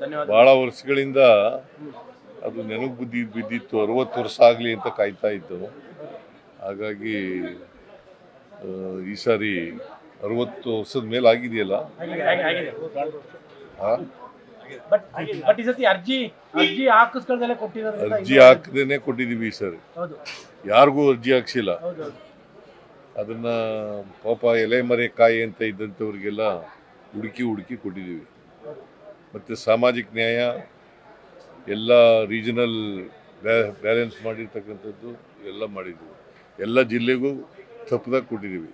ಧನ್ಯವಾದ. ಭಾಳ ವರ್ಷಗಳಿಂದ ಅದು ನೆನಪು ಬಿದ್ದಿತ್ತು. 60 ವರ್ಷ ಆಗಲಿ ಅಂತ ಕಾಯ್ತಾ ಇತ್ತು. ಹಾಗಾಗಿ ಈ ಸಾರಿ 60 ವರ್ಷದ ಮೇಲೆ ಆಗಿದೆಯಲ್ಲ. ಅರ್ಜಿ ಹಾಕದೇನೆ ಕೊಟ್ಟಿದ್ದೀವಿ ಈ ಸಾರಿ. ಯಾರಿಗೂ ಅರ್ಜಿ ಹಾಕ್ಸಿಲ್ಲ. ಅದನ್ನ ಪಾಪ ಎಲೆ ಮರೆ ಕಾಯಿ ಅಂತ ಇದ್ದಂಥವ್ರಿಗೆಲ್ಲ ಹುಡುಕಿ ಕೊಟ್ಟಿದ್ದೀವಿ. ಮತ್ತು ಸಾಮಾಜಿಕ ನ್ಯಾಯ ಎಲ್ಲ ರೀಜನಲ್ ಬ್ಯಾಲೆನ್ಸ್ ಮಾಡಿರ್ತಕ್ಕಂಥದ್ದು ಎಲ್ಲ ಮಾಡಿದ್ದೀವಿ. ಎಲ್ಲ ಜಿಲ್ಲೆಗೂ ತಪ್ಪದಾಗ ಕೊಟ್ಟಿದ್ದೀವಿ.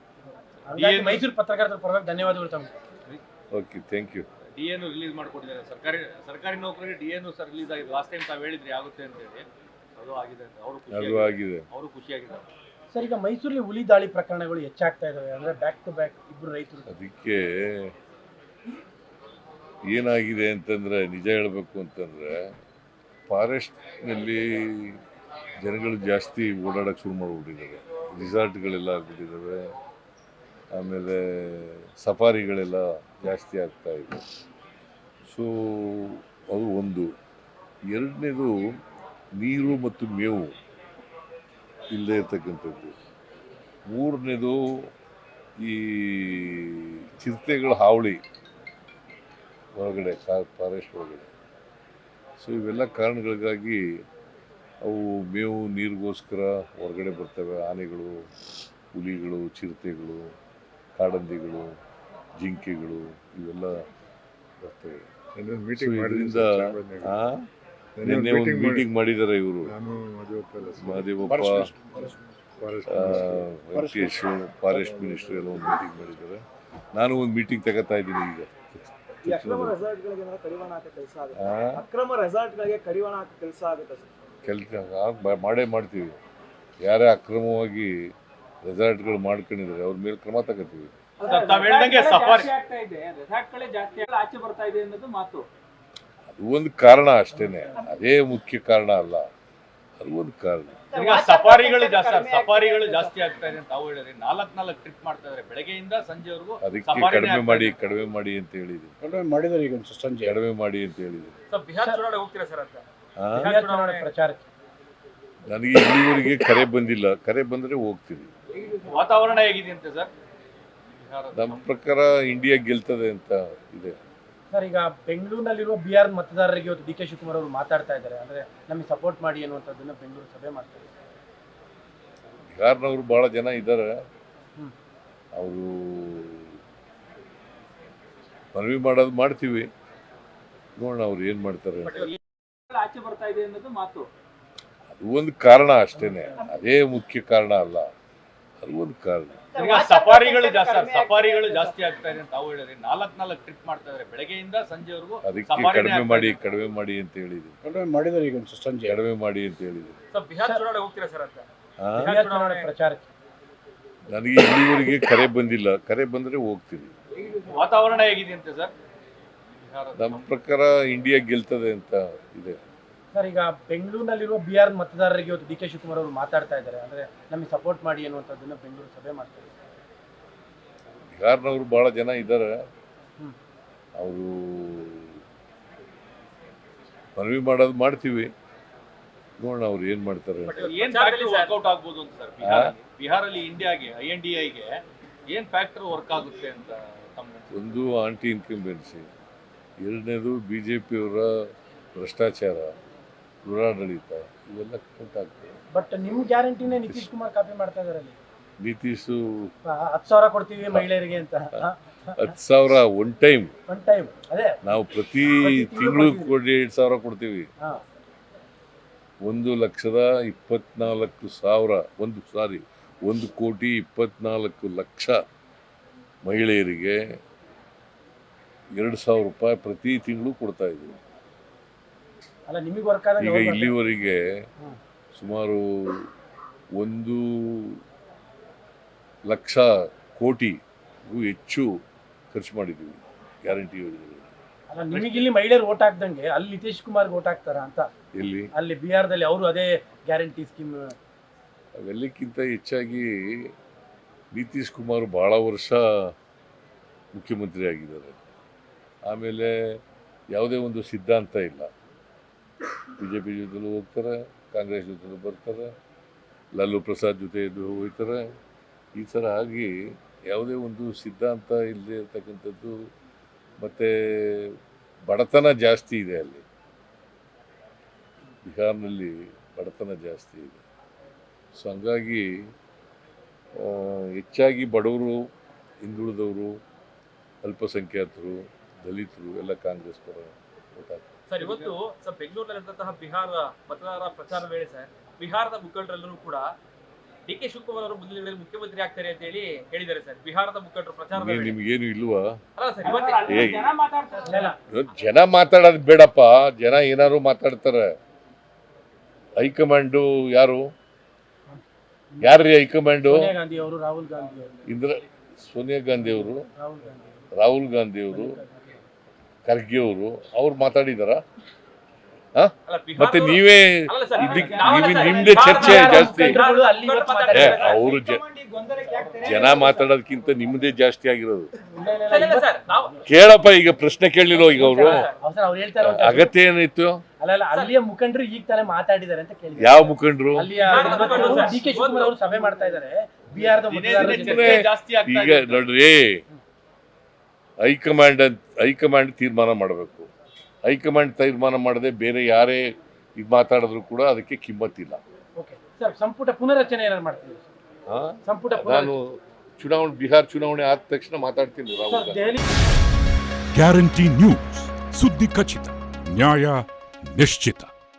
ಮೈಸೂರು ಪತ್ರಕರ್ತರ ಪರವಾಗಿ ಧನ್ಯವಾದಗಳು ತಮಗೆ. Okay, thank you. ಡಿಎನು ರಿಲೀಸ್ ಮಾಡಿಕೊಟ್ಟಿದ್ದಾರೆ. ಸರ್ಕಾರಿ ನೌಕರಿಗೆ ಡಿಎನು ಸರ್ ರಿಲೀಸ್ ಆಗಿದೆ. ಲಾಸ್ಟ್ ಟೈಮ್ ತಾವು ಹೇಳಿದ್ರಿ ಆಗುತ್ತೆ ಅಂತ ಹೇಳಿ, ಅದು ಆಗಿದೆ ಅಂತ ಅವರು ಖುಷಿಯಾಗಿದ್ದಾರೆ. ಸರ್, ಈಗ ಮೈಸೂರಲ್ಲಿ ಹುಲಿ ದಾಳಿ ಪ್ರಕರಣಗಳು ಹೆಚ್ಚಾಗ್ತಾ ಇದಾವೆ. ಅಂದ್ರೆ ಬ್ಯಾಕ್ ಟು ಬ್ಯಾಕ್ ಇಬ್ರು ರೈತರು. ಅದಕ್ಕೆ ಏನಾಗಿದೆ ಅಂತಂದ್ರೆ, ನಿಜ ಹೇಳಬೇಕು ಅಂತಂದ್ರೆ, ಫಾರೆಸ್ಟ್ನಲ್ಲಿ ಜನಗಳು ಜಾಸ್ತಿ ಓಡಾಡೋಕ್ಕೆ ಶುರು ಮಾಡಿಬಿಟ್ಟಿದ್ದಾರೆ. ರಿಸಾರ್ಟ್ಗಳೆಲ್ಲ ಆಗ್ಬಿಟ್ಟಿದ್ದಾವೆ. ಆಮೇಲೆ ಸಫಾರಿಗಳೆಲ್ಲ ಜಾಸ್ತಿ ಆಗ್ತಾ ಇದೆ. ಸೊ ಅದು ಒಂದು. ಎರಡನೇದು, ನೀರು ಮತ್ತು ಮೇವು ಇಲ್ಲದೆ ಇರ್ತಕ್ಕಂಥದ್ದು. ಮೂರನೇದು, ಈ ಚಿರತೆಗಳ ಹಾವಳಿ ಹೊರಗಡೆ, ಫಾರೆಸ್ಟ್ ಒಳಗಡೆ. ಸೊ ಇವೆಲ್ಲ ಕಾರಣಗಳಿಗಾಗಿ ಅವು ಮೇವು ನೀರಿಗೋಸ್ಕರ ಹೊರಗಡೆ ಬರ್ತವೆ. ಆನೆಗಳು, ಹುಲಿಗಳು, ಚಿರತೆಗಳು, ಕಾಡಂದಿಗಳು, ಜಿಂಕೆಗಳು ಇವೆಲ್ಲ ಬರ್ತವೆ. ಇದರಿಂದ ನಿನ್ನೆ ಒಂದು ಮೀಟಿಂಗ್ ಮಾಡಿದ್ದಾರೆ ಇವರು, ಮಹದೇವಪ್ಪ, ವೆಂಕಟೇಶ್, ಫಾರೆಸ್ಟ್ ಮಿನಿಸ್ಟರ್ ಎಲ್ಲ ಒಂದು ಮೀಟಿಂಗ್ ಮಾಡಿದ್ದಾರೆ. ನಾನು ಒಂದು ಮೀಟಿಂಗ್ ತಗೋತಾ ಇದ್ದೀನಿ ಈಗ. ಕೆಲಸ ಮಾಡೇ ಮಾಡ್ತೀವಿ. ಯಾರೇ ಅಕ್ರಮವಾಗಿ ರೆಸಾರ್ಟ್ಗಳು ಮಾಡ್ಕೊಂಡಿದ್ದಾರೆ ಅವ್ರ ಮೇಲೆ ಕ್ರಮ ತಗೋತೀವಿ. ಅದು ಒಂದು ಕಾರಣ ಅಷ್ಟೇನೆ, ಅದೇ ಮುಖ್ಯ ಕಾರಣ ಅಲ್ಲ, ಅದು ಒಂದು ಕಾರಣ. ಸಫಾರಿಗಳು ಜಾಸ್ತಿ ಆಗ್ತಾ ಇದೆ ಅಂತ ತಾವು ಹೇಳಿದ್ರಿ. 4 ಟ್ರಿಪ್ ಮಾಡ್ತಾ ಇದ್ದಾರೆ ಬೆಳಗ್ಗೆಯಿಂದ ಸಂಜೆವರೆಗೂ. ಅದಕ್ಕೆ ಕಡಿಮೆ ಮಾಡಿ ಅಂತ ಹೇಳಿದ್ವಿ. ಕಡಿಮೆ ಮಾಡಿ ಅಂತ ಹೇಳಿದ್ವಿ. ಬಿಹಾರ್ ಚುನಾವಣೆ ಹೋಗ್ತೀರಾ ಸರ್ ಅಂತ? ಪ್ರಚಾರಕ್ಕೆ ನನಗೆ ಇಲ್ಲಿವರೆಗೆ ಕರೆ ಬಂದಿಲ್ಲ. ಕರೆ ಬಂದರೆ ಹೋಗ್ತೀನಿ. ವಾತಾವರಣ ಹೇಗಿದೆಯಂತೆ ಸರ್? ನಮ್ಮ ಪ್ರಕಾರ ಇಂಡಿಯಾ ಗೆಲ್ತದೆ ಅಂತ ಇದೆ. ಸರ್, ಈಗ ಬೆಂಗಳೂರಿನಲ್ಲಿರುವ ಬಿಹಾರ್ ಮತದಾರರಿಗೆ ಇವತ್ತು ಡಿ ಕೆ ಶಿವಕುಮಾರ್ ಅವರು ಮಾತಾಡ್ತಾ ಇದ್ದಾರೆ. ಅಂದ್ರೆ ನಮಗೆ ಸಪೋರ್ಟ್ ಮಾಡಿ ಅನ್ನುವಂಥದ್ದನ್ನ ಬೆಂಗಳೂರು ಸಭೆ ಮಾಡ್ತಾರೆ. ಬಿಹಾರ್ನವರು ಬಹಳ ಜನ ಇದ್ದಾರೆ. ಅವರು ಮನವಿ ಮಾಡೋದು ಮಾಡ್ತೀವಿ, ನೋಡೋಣ ಅವ್ರು ಏನ್ ಮಾಡ್ತಾರೆ. ಆಚೆ ಬರ್ತಾ ಇದೆ ಅನ್ನೋದು ಮಾತು. ಅದು ಒಂದು ಕಾರಣ ಅಷ್ಟೇನೆ, ಅದೇ ಮುಖ್ಯ ಕಾರಣ ಅಲ್ಲ, ಅದು ಒಂದು ಕಾರಣ. ಸಫಾರಿಗಳು ಜಾಸ್ತಿ ಆಗ್ತಾ ಇದೆ ಅಂತ ತಾವು ಹೇಳಿದ್ರಿ. 4 ಟ್ರಿಪ್ ಮಾಡ್ತಾ ಇದ್ದಾರೆ ಬೆಳಗ್ಗೆಯಿಂದ ಸಂಜೆವರೆಗೂ. ಅದಕ್ಕೆ ಕಡಿಮೆ ಮಾಡಿ ಅಂತ ಹೇಳಿದ್ವಿ. ಕಡಿಮೆ ಮಾಡಿ ಅಂತ ಹೇಳಿದ್ವಿ. ಬಿಹಾರ್ ಚುನಾವಣೆ ಹೋಗ್ತೀರಾ ಸರ್ ಅಂತ? ಪ್ರಚಾರಕ್ಕೆ ನನಗೆ ಇಲ್ಲಿವರೆಗೆ ಕರೆ ಬಂದಿಲ್ಲ. ಕರೆ ಬಂದರೆ ಹೋಗ್ತೀನಿ. ವಾತಾವರಣ ಹೇಗಿದೆಯಂತೆ ಸರ್? ನಮ್ಮ ಪ್ರಕಾರ ಇಂಡಿಯಾ ಗೆಲ್ತದೆ ಅಂತ ಇದೆ. ಸರ್, ಈಗ ಬೆಂಗಳೂರಿನಲ್ಲಿರುವ ಬಿಹಾರ್ ಮತದಾರರಿಗೆ ಇವತ್ತು ಡಿ ಕೆ ಶಿವಕುಮಾರ್ ಅವರು ಮಾತಾಡ್ತಾ ಇದ್ದಾರೆ. ಅಂದ್ರೆ ನಮಗೆ ಸಪೋರ್ಟ್ ಮಾಡಿ ಅನ್ನುವಂಥದ್ದನ್ನ ಬೆಂಗಳೂರು ಸಭೆ ಮಾಡ್ತಾರೆ. ಬಿಹಾರ್ನವರು ಬಹಳ ಜನ ಇದ್ದಾರೆ. ಅವರು ಮನವಿ ಮಾಡೋದು ಮಾಡ್ತೀವಿ, ನೋಡೋಣ ಅವ್ರು ಏನ್ ಮಾಡ್ತಾರೆ. ಏನ್ ಫ್ಯಾಕ್ಟರ್ ವರ್ಕೌಟ್ ಆಗ್ಬೋದು ಅಂತ ಸರ್? ಬಿಹಾರಲ್ಲಿ ಇಂಡಿಯಾಗೆ, INDIಗೆ ಏನ್ ಫ್ಯಾಕ್ಟರ್ ವರ್ಕ್ ಆಗುತ್ತೆ ಅಂತ? ಒಂದು ಆಂಟಿ ಇನ್ಕಂಬೆನ್ಸಿ, ಎರಡನೇದು ಬಿಜೆಪಿಯವರ ಭ್ರಷ್ಟಾಚಾರ, ದುರಾಡಳಿತ, ಇವೆಲ್ಲ ಕೌಂಟ್ ಆಗ್ತದೆ. ಬಟ್ ನಿಮ್ ಗ್ಯಾರಂಟಿನೇ ನಿತೀಶ್ ಕುಮಾರ್ ಕಾಪಿ ಮಾಡ್ತಾ ಇದಾರೆ. ಅಲ್ಲಿ ನಿತೀಶು 10,000 ಕೊಡ್ತೀವಿ ಮಹಿಳೆಯರಿಗೆ ಅಂತ. 10,000 ಒನ್ ಟೈಮ್. ಅದೇ ನಾವು ಪ್ರತಿ ತಿಂಗಳು 2,000 ಕೊಡ್ತೀವಿ. 1,24,00,000 ಮಹಿಳೆಯರಿಗೆ 2,000 ರೂಪಾಯಿ ಪ್ರತಿ ತಿಂಗಳು ಕೊಡ್ತಾ ಇದ್ದೀವಿ. ಈಗ ಇಲ್ಲಿವರೆಗೆ ಸುಮಾರು 1,00,000 ಕೋಟಿಗೂ ಹೆಚ್ಚು ಖರ್ಚು ಮಾಡಿದ್ದೀವಿ ಗ್ಯಾರಂಟಿ ಯೋಜನೆಗಳು. ನಿಮಗೆ ಇಲ್ಲಿ ಮಹಿಳೆಯರು ಓಟ್ ಹಾಕ್ದಂಗೆ ಅಲ್ಲಿ ನಿತೀಶ್ ಕುಮಾರ್ ಓಟ್ ಹಾಕ್ತಾರ ಅಂತ? ಎಲ್ಲಿ? ಅಲ್ಲಿ ಬಿಹಾರದಲ್ಲಿ ಅವರು ಅದೇ ಗ್ಯಾರಂಟಿ ಸ್ಕೀಮ್. ಅವೆಲ್ಲಕ್ಕಿಂತ ಹೆಚ್ಚಾಗಿ ನಿತೀಶ್ ಕುಮಾರ್ ಬಹಳ ವರ್ಷ ಮುಖ್ಯಮಂತ್ರಿ ಆಗಿದ್ದಾರೆ. ಆಮೇಲೆ ಯಾವುದೇ ಒಂದು ಸಿದ್ಧಾಂತ ಇಲ್ಲ. ಬಿ ಜೆ ಪಿ ಜೊತೆಲೂ ಹೋಗ್ತಾರೆ, ಕಾಂಗ್ರೆಸ್ ಜೊತೆಲೂ ಬರ್ತಾರೆ, ಲಾಲು ಪ್ರಸಾದ್ ಜೊತೆ ಹೋಗ್ತಾರೆ. ಈ ಥರ ಆಗಿ ಯಾವುದೇ ಒಂದು ಸಿದ್ಧಾಂತ ಇಲ್ಲದೆ ಇರ್ತಕ್ಕಂಥದ್ದು. ಮತ್ತು ಬಡತನ ಜಾಸ್ತಿ ಇದೆ ಅಲ್ಲಿ, ಬಿಹಾರ್ನಲ್ಲಿ ಬಡತನ ಜಾಸ್ತಿ ಇದೆ. ಸೊ ಹಂಗಾಗಿ ಹೆಚ್ಚಾಗಿ ಬಡವರು, ಹಿಂದುಳಿದವರು, ಅಲ್ಪಸಂಖ್ಯಾತರು, ದಲಿತರು ಎಲ್ಲ ಕಾಂಗ್ರೆಸ್ ಪರ ಓಟ್ ಹಾಕ್ತಾರೆ. ಸರ್, ಇವತ್ತು ಬೆಂಗಳೂರಿನಲ್ಲಿರುವಂತಹ ಬಿಹಾರ ಮತದಾರರ ಪ್ರಚಾರ ವೇಳೆ ಸರ್, ಬಿಹಾರದ ಮುಖಂಡರೆಲ್ಲರೂ ಕೂಡ ಡಿ ಕೆ ಶಿವಕುಮಾರ್ ಅವರು ಮುಂದಿನ ದಿನಗಳಲ್ಲಿ ಮುಖ್ಯಮಂತ್ರಿ ಆಗ್ತಾರೆ ಅಂತ ಹೇಳಿ ಹೇಳಿದ್ದಾರೆ ಸರ್. ಬಿಹಾರದ ಮುಖಂಡರು ಪ್ರಚಾರದ ವೇಳೆ. ನಿಮಗೇನು ಇಲ್ವಾ? ಅಲ್ಲ ಸರ್, ಇವತ್ತೇ ಜನ ಮಾತಾಡೋದು ಬೇಡಪ್ಪ. ಜನ ಏನಾದ್ರು ಮಾತಾಡ್ತಾರೆ. ಹೈಕಮಾಂಡು ಯಾರು ಯಾರ್ರೀ ಹೈಕಮಾಂಡು? ಸೋನಿಯಾ ಗಾಂಧಿ ಅವರು, ರಾಹುಲ್ ಗಾಂಧಿ ಅವರು, ಸೋನಿಯಾ ಗಾಂಧಿ ಅವರು, ರಾಹುಲ್ ಗಾಂಧಿ ರಾಹುಲ್ ಗಾಂಧಿ ಅವರು, ಖರ್ಗೆ ಅವರು, ಅವ್ರು ಮಾತಾಡಿದಾರ? ಅಲ್ಲ, ಮತ್ತೆ ಬಿಹಾರದವರು- ನೀವೇ ಅಲ್ಲ ಸರ್, ನಿಮ್ದೇ ಚರ್ಚೆ ಜಾಸ್ತಿ. ಮುಖಂಡರುಗಳು ಅಲ್ಲಿ ಇವತ್ತು ಮಾತಾಡ್ತಾರೆ. ಅವರು ಜನ ಮಾತಾಡೋದಕ್ಕಿಂತ ನಿಮ್ಮದೇ ಜಾಸ್ತಿ ಆಗಿರೋದು. ಸರ್, ಇಲ್ಲ ಸರ್, ನಾವು ಕೇಳಪ್ಪ, ಈಗ ಪ್ರಶ್ನೆ ಕೇಳಲಿಲ್ಲ ಈಗ ಅವರು. ಅವ್ರು ಹೇಳ್ತಾರೆ ಅಗತ್ಯ ಏನಿತ್ತು? ಅಲ್ಲ ಅಲ್ಲಿಯ ಮುಖಂಡರು ಈಗ ತಾನೇ ಮಾತಾಡಿದ್ದಾರೆ ಅಂತ ಕೇಳಿದ್ರು. ಯಾವ ಮುಖಂಡರು? ಅಲ್ಲಿಯ ಡಿ ಕೆ ಶಿವಕುಮಾರ್ ಅವರು ಸಭೆ ಮಾಡ್ತಾ ಇದ್ದಾರೆ ಬಿಹಾರದ ಮತದಾರರ ಜೊತೆ. ಚರ್ಚೆ ಜಾಸ್ತಿ ಆಗ್ತಾ ಈಗ ನೋಡ್ರಿ, ಹೈಕಮಾಂಡ್ ತೀರ್ಮಾನ ಮಾಡಬೇಕು. ಹೈಕಮಾಂಡ್ ತೀರ್ಮಾನ ಮಾಡದೆ ಬೇರೆ ಯಾರೇ ಇದು ಮಾತಾಡಿದ್ರು ಕೂಡ ಅದಕ್ಕೆ ಕಿಮ್ಮತ್ತಿಲ್ಲ. ಓಕೆ ಸರ್, ಸಂಪುಟ ಪುನರಚನೆ ಏನಾರು ಮಾಡ್ತೀವಿ? ಸಂಪುಟ ನಾನು ಬಿಹಾರ್ ಚುನಾವಣೆ ಆದ ತಕ್ಷಣ ಮಾತಾಡ್ತೀನಿ ರಾಹುಲ್ ಗಾಂಧಿ. ದೆಹಲಿ ಗ್ಯಾರಂಟಿ ನ್ಯೂಸ್, ಸುದ್ದಿ ಖಚಿತ, ನ್ಯಾಯ ನಿಶ್ಚಿತ.